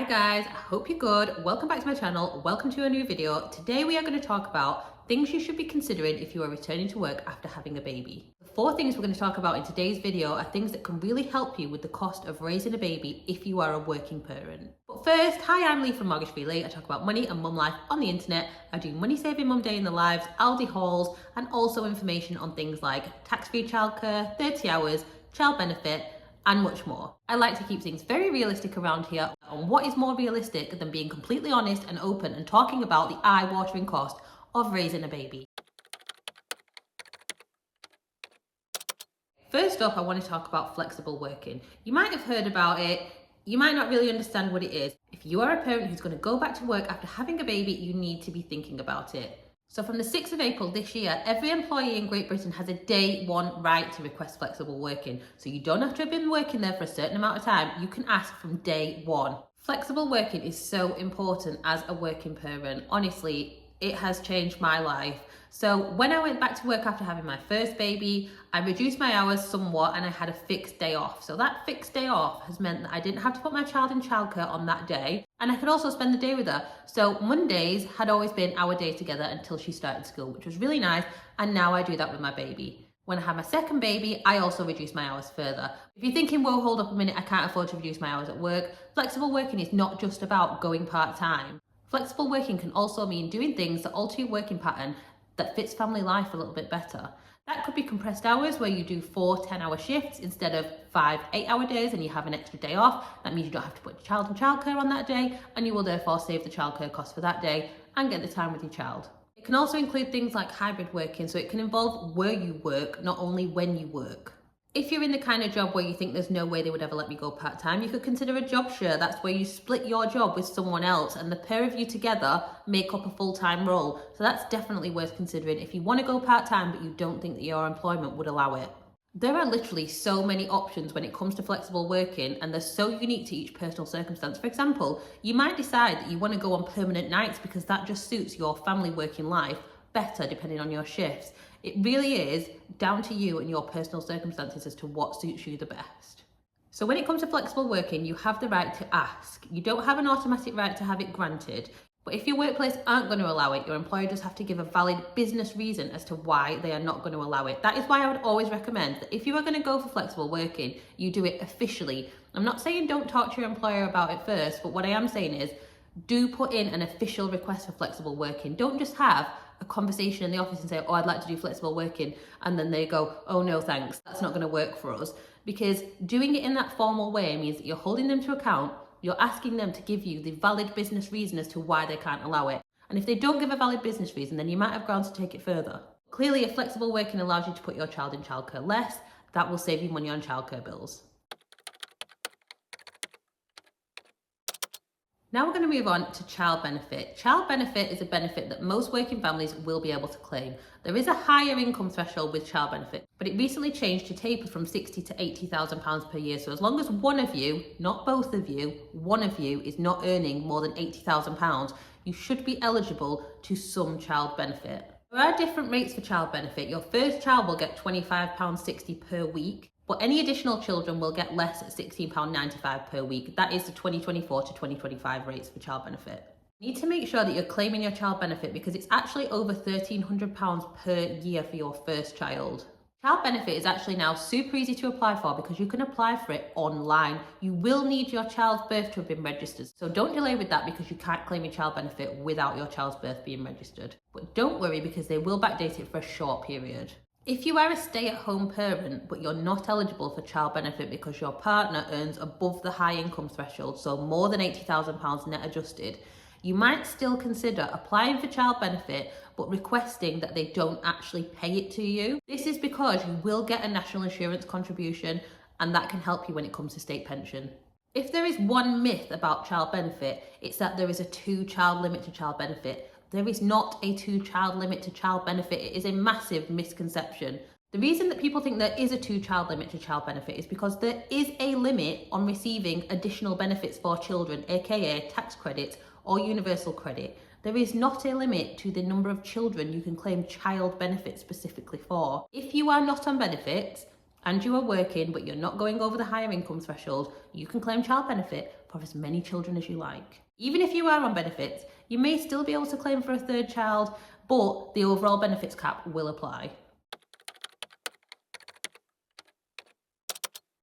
guys, I hope you're good. Welcome back to my channel. Welcome to a new video. Today we are going to talk about things you should be considering if you are returning to work after having a baby. The 4 things we're going to talk about in today's video are things that can really help you with the cost of raising a baby if you are a working parent. But first, hi, I'm Lee from Mortgage Free Lee. I talk about money and mum life on the internet. I do money saving mum day in the lives, Aldi hauls, and also information on things like tax-free childcare, 30 hours, child benefit, and much more. I like to keep things very realistic around here, and what is more realistic than being completely honest and open and talking about the eye-watering cost of raising a baby. First up, I want to talk about flexible working. You might have heard about it, you might not really understand what it is. If you are a parent who's going to go back to work after having a baby, you need to be thinking about it. So from the 6th of April this year, every employee in Great Britain has a day 1 right to request flexible working. So you don't have to have been working there for a certain amount of time. You can ask from day 1. Flexible working is so important as a working parent. Honestly, it has changed my life. So when I went back to work after having my first baby, I reduced my hours somewhat and I had a fixed day off. So that fixed day off has meant that I didn't have to put my child in childcare on that day, and I could also spend the day with her. So Mondays had always been our day together until she started school, which was really nice. And now I do that with my baby. When I had my second baby, I also reduced my hours further. If you're thinking, well, hold up a minute, I can't afford to reduce my hours at work, flexible working is not just about going part-time. Flexible working can also mean doing things that alter your working pattern that fits family life a little bit better. That could be compressed hours where you do 4 10-hour shifts instead of 5 8-hour days and you have an extra day off. That means you don't have to put your child in childcare on that day, and you will therefore save the childcare cost for that day and get the time with your child. It can also include things like hybrid working, so it can involve where you work, not only when you work. If you're in the kind of job where you think there's no way they would ever let me go part-time, you could consider a job share. That's where you split your job with someone else and the pair of you together make up a full-time role. So that's definitely worth considering if you want to go part-time but you don't think that your employment would allow it. There are literally so many options when it comes to flexible working, and they're so unique to each personal circumstance. For example, you might decide that you want to go on permanent nights because that just suits your family working life better depending on your shifts. It really is down to you and your personal circumstances as to what suits you the best. So when it comes to flexible working, you have the right to ask. You don't have an automatic right to have it granted. But if your workplace aren't going to allow it, your employer does have to give a valid business reason as to why they are not going to allow it. That is why I would always recommend that if you are going to go for flexible working, you do it officially. I'm not saying don't talk to your employer about it first, but what I am saying is do put in an official request for flexible working. Don't just have a conversation in the office and say, oh, I'd like to do flexible working, and then they go, oh no thanks, that's not going to work for us. Because doing it in that formal way means that you're holding them to account, you're asking them to give you the valid business reason as to why they can't allow it. And if they don't give a valid business reason, then you might have grounds to take it further. Clearly, if flexible working allows you to put your child in childcare less, that will save you money on childcare bills. Now we're going to move on to child benefit. Child benefit is a benefit that most working families will be able to claim. There is a higher income threshold with child benefit, but it recently changed to taper from £60,000 to £80,000 per year. So as long as one of you, not both of you, one of you is not earning more than £80,000, you should be eligible to some child benefit. There are different rates for child benefit. Your first child will get £25.60 per week. But any additional children will get less at £16.95 per week. That is the 2024 to 2025 rates for child benefit. You need to make sure that you're claiming your child benefit because it's actually over £1,300 per year for your first child. Child benefit is actually now super easy to apply for because you can apply for it online. You will need your child's birth to have been registered. So don't delay with that because you can't claim your child benefit without your child's birth being registered. But don't worry because they will backdate it for a short period. If you are a stay-at-home parent, but you're not eligible for child benefit because your partner earns above the high income threshold, so more than £80,000 net adjusted, you might still consider applying for child benefit, but requesting that they don't actually pay it to you. This is because you will get a national insurance contribution, and that can help you when it comes to state pension. If there is one myth about child benefit, it's that there is a 2-child limit to child benefit. There is not a 2-child limit to child benefit. It is a massive misconception. The reason that people think there is a 2-child limit to child benefit is because there is a limit on receiving additional benefits for children, aka tax credits or universal credit. There is not a limit to the number of children you can claim child benefit specifically for. If you are not on benefits and you are working but you're not going over the higher income threshold, you can claim child benefit for as many children as you like. Even if you are on benefits, you may still be able to claim for a third child, but the overall benefits cap will apply.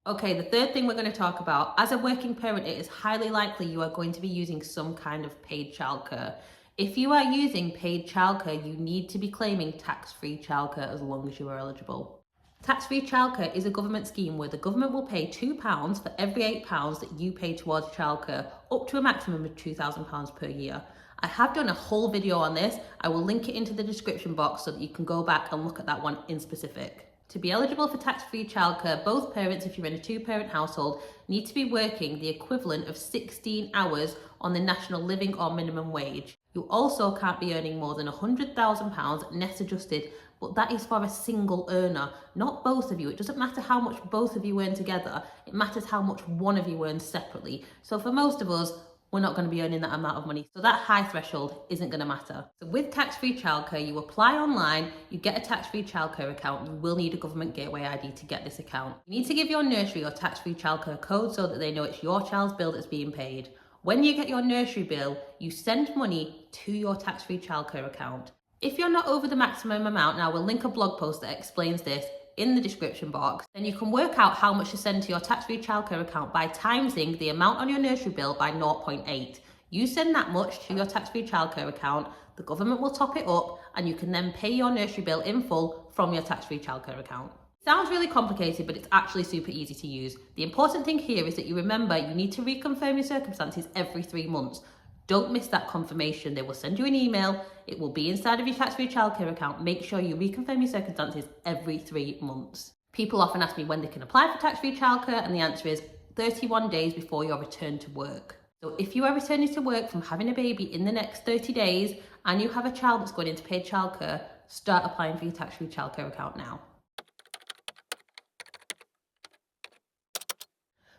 Okay, the third thing we're going to talk about, as a working parent, it is highly likely you are going to be using some kind of paid childcare. If you are using paid childcare, you need to be claiming tax-free childcare as long as you are eligible. Tax-free childcare is a government scheme where the government will pay £2 for every £8 that you pay towards childcare, up to a maximum of £2,000 per year. I have done a whole video on this. I will link it into the description box so that you can go back and look at that one in specific. To be eligible for tax-free childcare, both parents, if you're in a two-parent household, need to be working the equivalent of 16 hours on the national living or minimum wage. You also can't be earning more than £100,000 net adjusted, but that is for a single earner, not both of you. It doesn't matter how much both of you earn together, it matters how much one of you earns separately. So for most of us, we're not going to be earning that amount of money. So that high threshold isn't going to matter. So with tax-free childcare, you apply online, you get a tax-free childcare account. You will need a government gateway ID to get this account. You need to give your nursery your tax-free childcare code so that they know it's your child's bill that's being paid. When you get your nursery bill, you send money to your tax-free childcare account. If you're not over the maximum amount, now we'll link a blog post that explains this in the description box, then you can work out how much to send to your tax-free childcare account by timesing the amount on your nursery bill by 0.8. You send that much to your tax-free childcare account, the government will top it up, and you can then pay your nursery bill in full from your tax-free childcare account. It sounds really complicated, but it's actually super easy to use. The important thing here is that you remember you need to reconfirm your circumstances every 3 months. Don't miss that confirmation. They will send you an email. It will be inside of your tax-free childcare account. Make sure you reconfirm your circumstances every 3 months. People often ask me when they can apply for tax-free childcare, and the answer is 31 days before your return to work. So if you are returning to work from having a baby in the next 30 days and you have a child that's going into paid childcare, start applying for your tax-free childcare account now.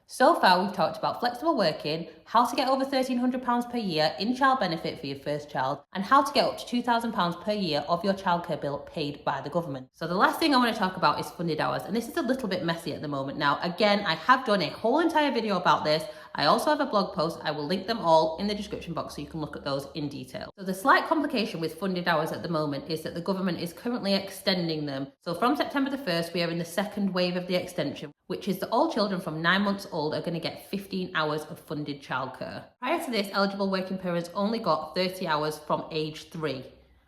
So far, we've talked about flexible working, how to get over £1,300 per year in child benefit for your first child, and how to get up to £2,000 per year of your childcare bill paid by the government. So the last thing I want to talk about is funded hours, and this is a little bit messy at the moment. Now, again, I have done a whole entire video about this. I also have a blog post. I will link them all in the description box so you can look at those in detail. So the slight complication with funded hours at the moment is that the government is currently extending them. So from September the 1st, we are in the second wave of the extension, which is that all children from 9 months old are going to get 15 hours of funded childcare. Prior to this, eligible working parents only got 30 hours from age 3.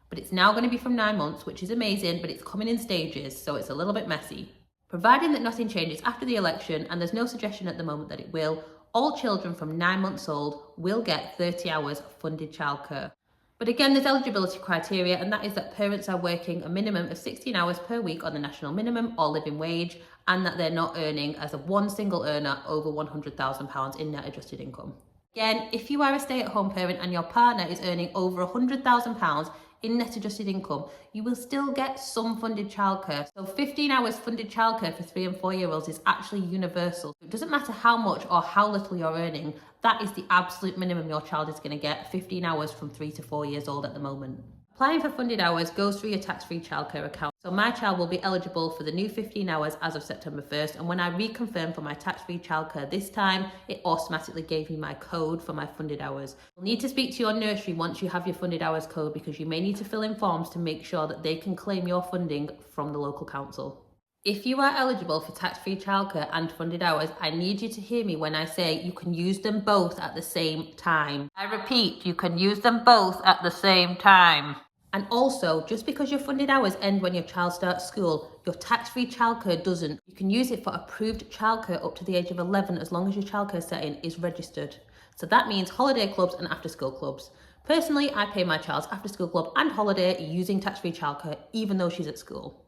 But it's now going to be from 9 months, which is amazing, but it's coming in stages, so it's a little bit messy. Providing that nothing changes after the election, and there's no suggestion at the moment that it will, all children from 9 months old will get 30 hours of funded childcare. But again, there's eligibility criteria, and that is that parents are working a minimum of 16 hours per week on the national minimum or living wage, and that they're not earning as a one single earner over £100,000 in net adjusted income. Again, if you are a stay-at-home parent and your partner is earning over £100,000 in net adjusted income, you will still get some funded childcare. So 15 hours funded childcare for 3 and 4 year olds is actually universal. It doesn't matter how much or how little you're earning, that is the absolute minimum your child is going to get, 15 hours from 3 to 4 years old at the moment. Applying for funded hours goes through your tax-free childcare account. So my child will be eligible for the new 15 hours as of September 1st. And when I reconfirmed for my tax-free childcare this time, it automatically gave me my code for my funded hours. You'll need to speak to your nursery once you have your funded hours code, because you may need to fill in forms to make sure that they can claim your funding from the local council. If you are eligible for tax-free childcare and funded hours, I need you to hear me when I say you can use them both at the same time. I repeat, you can use them both at the same time. And also, just because your funded hours end when your child starts school, your tax-free childcare doesn't. You can use it for approved childcare up to the age of 11 as long as your childcare setting is registered. So that means holiday clubs and after-school clubs. Personally, I pay my child's after-school club and holiday using tax-free childcare even though she's at school.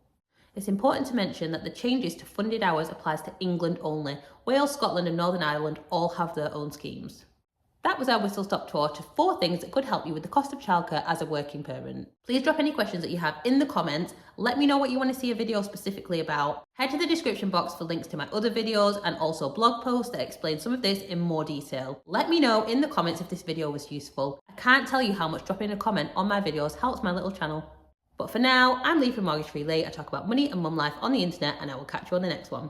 It's important to mention that the changes to funded hours applies to England only. Wales, Scotland and Northern Ireland all have their own schemes. That was our whistle-stop tour to 4 things that could help you with the cost of childcare as a working parent. Please drop any questions that you have in the comments. Let me know what you want to see a video specifically about. Head to the description box for links to my other videos and also blog posts that explain some of this in more detail. Let me know in the comments if this video was useful. I can't tell you how much dropping a comment on my videos helps my little channel. But for now, I'm Lee from Mortgage Free Lee. I talk about money and mum life on the internet, and I will catch you on the next one.